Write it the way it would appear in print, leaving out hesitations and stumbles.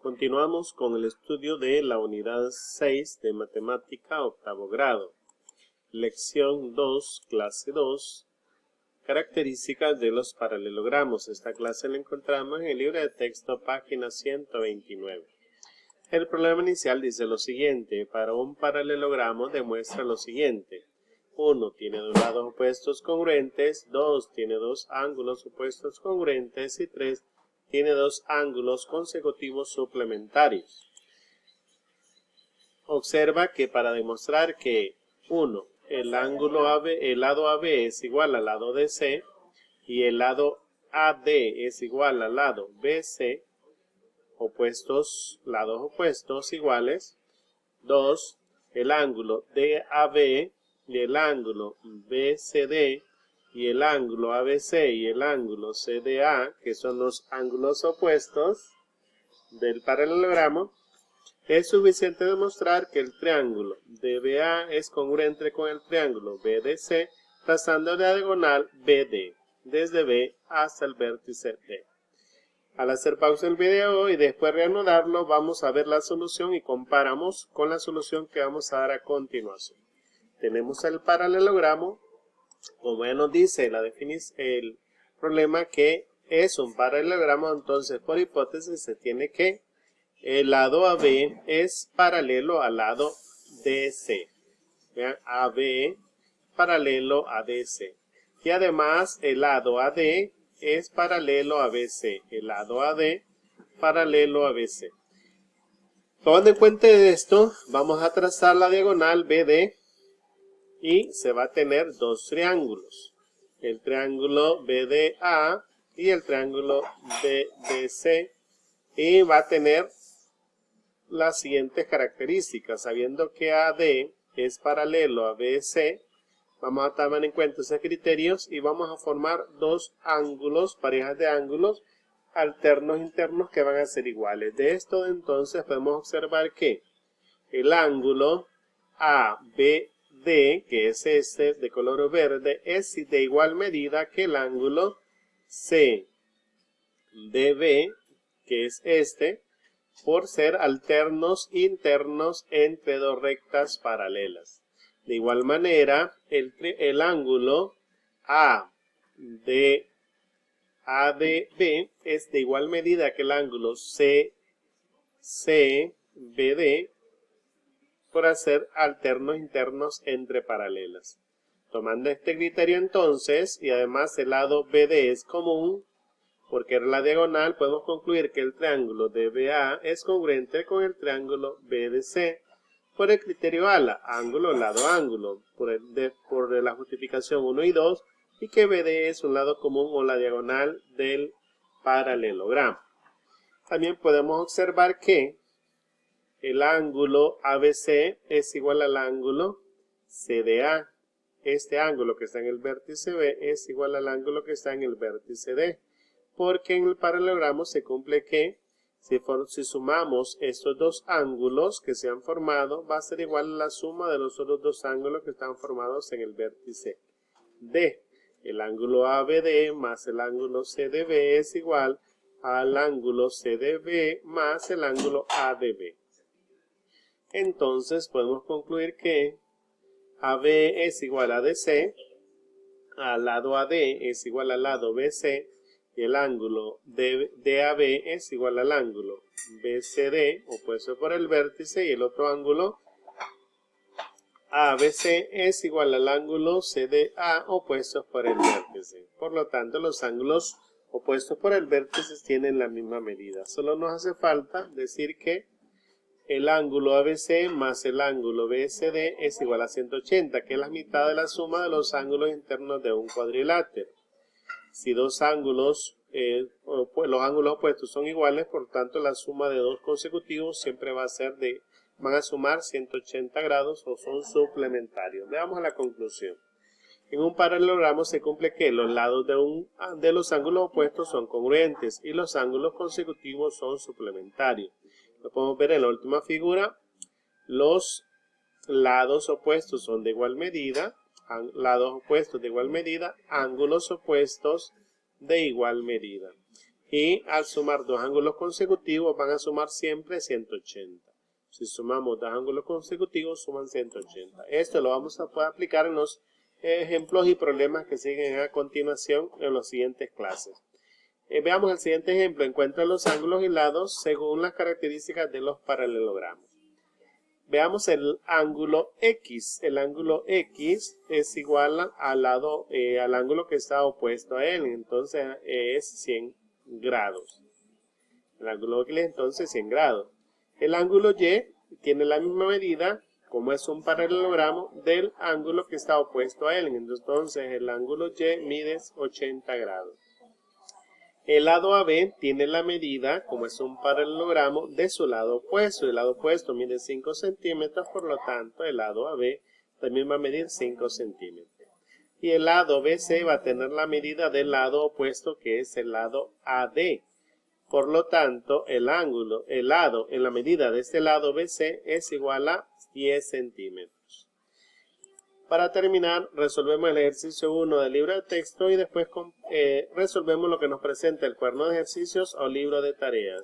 Continuamos con el estudio de la unidad 6 de matemática octavo grado. Lección 2, clase 2, características de los paralelogramos. Esta clase la encontramos en el libro de texto, página 129. El problema inicial dice lo siguiente: para un paralelogramo demuestra lo siguiente. 1 tiene dos lados opuestos congruentes, 2 tiene dos ángulos opuestos congruentes y 3 tiene dos ángulos consecutivos suplementarios. Observa que para demostrar que 1, el lado AB es igual al lado DC y el lado AD es igual al lado BC, lados opuestos iguales. 2, el ángulo DAB y el ángulo BCD y el ángulo ABC y el ángulo CDA, que son los ángulos opuestos del paralelogramo, es suficiente demostrar que el triángulo DBA es congruente con el triángulo BDC, trazando la diagonal BD, desde B hasta el vértice D. Al hacer pausa el video y después reanudarlo, vamos a ver la solución y comparamos con la solución que vamos a dar a continuación. Tenemos el paralelogramo, como ya nos dice el problema que es un paralelogramo, entonces por hipótesis se tiene que el lado AB es paralelo al lado DC. Vean, AB paralelo a DC. Y además el lado AD es paralelo a BC. El lado AD paralelo a BC. Tomando en cuenta esto, vamos a trazar la diagonal BD y se va a tener dos triángulos. El triángulo BDA y el triángulo BDC. Y va a tener las siguientes características. Sabiendo que AD es paralelo a BC, vamos a tomar en cuenta esos criterios y vamos a formar dos ángulos, parejas de ángulos alternos internos que van a ser iguales. De esto entonces podemos observar que el ángulo ABD, que es este de color verde, es de igual medida que el ángulo CDB, que es este, por ser alternos internos entre dos rectas paralelas. De igual manera, el ángulo ADB es de igual medida que el ángulo CCBD, por hacer alternos internos entre paralelas. Tomando este criterio entonces, y además el lado BD es común, porque era la diagonal, podemos concluir que el triángulo DBA es congruente con el triángulo BDC por el criterio ALA, ángulo, lado, ángulo, por la justificación 1 y 2, y que BD es un lado común o la diagonal del paralelogramo. También podemos observar que el ángulo ABC es igual al ángulo CDA. Este ángulo que está en el vértice B es igual al ángulo que está en el vértice D. Porque en el paralelogramo se cumple que si sumamos estos dos ángulos que se han formado, va a ser igual a la suma de los otros dos ángulos que están formados en el vértice D. El ángulo ABD más el ángulo CDB es igual al ángulo CDB más el ángulo ADB. Entonces podemos concluir que AB es igual a DC, al lado AD es igual al lado BC, y el ángulo DAB es igual al ángulo BCD, opuesto por el vértice, y el otro ángulo ABC es igual al ángulo CDA, opuestos por el vértice. Por lo tanto, los ángulos opuestos por el vértice tienen la misma medida. Solo nos hace falta decir que el ángulo ABC más el ángulo BCD es igual a 180, que es la mitad de la suma de los ángulos internos de un cuadrilátero. Si dos ángulos, los ángulos opuestos son iguales, por tanto la suma de dos consecutivos siempre va a ser van a sumar 180 grados o son suplementarios. Veamos la conclusión. En un paralelogramo se cumple que los lados de los ángulos opuestos son congruentes y los ángulos consecutivos son suplementarios. Lo podemos ver en la última figura. Los lados opuestos son de igual medida, ángulos opuestos de igual medida, y al sumar dos ángulos consecutivos van a sumar siempre 180. Si sumamos dos ángulos consecutivos suman 180. Esto lo vamos a poder aplicar en los ejemplos y problemas que siguen a continuación en las siguientes clases. Veamos el siguiente ejemplo. Encuentra los ángulos y lados según las características de los paralelogramas. Veamos el ángulo X. El ángulo X es igual al ángulo que está opuesto a él. Entonces es 100 grados. El ángulo X entonces 100 grados. El ángulo Y tiene la misma medida, como es un paralelogramo, del ángulo que está opuesto a él. Entonces el ángulo Y mide 80 grados. El lado AB tiene la medida, como es un paralelogramo, de su lado opuesto. El lado opuesto mide 5 centímetros, por lo tanto el lado AB también va a medir 5 centímetros. Y el lado BC va a tener la medida del lado opuesto, que es el lado AD. Por lo tanto, el lado en la medida de este lado BC es igual a 10 centímetros. Para terminar, resolvemos el ejercicio 1 del libro de texto y después resolvemos lo que nos presenta el cuaderno de ejercicios o libro de tareas.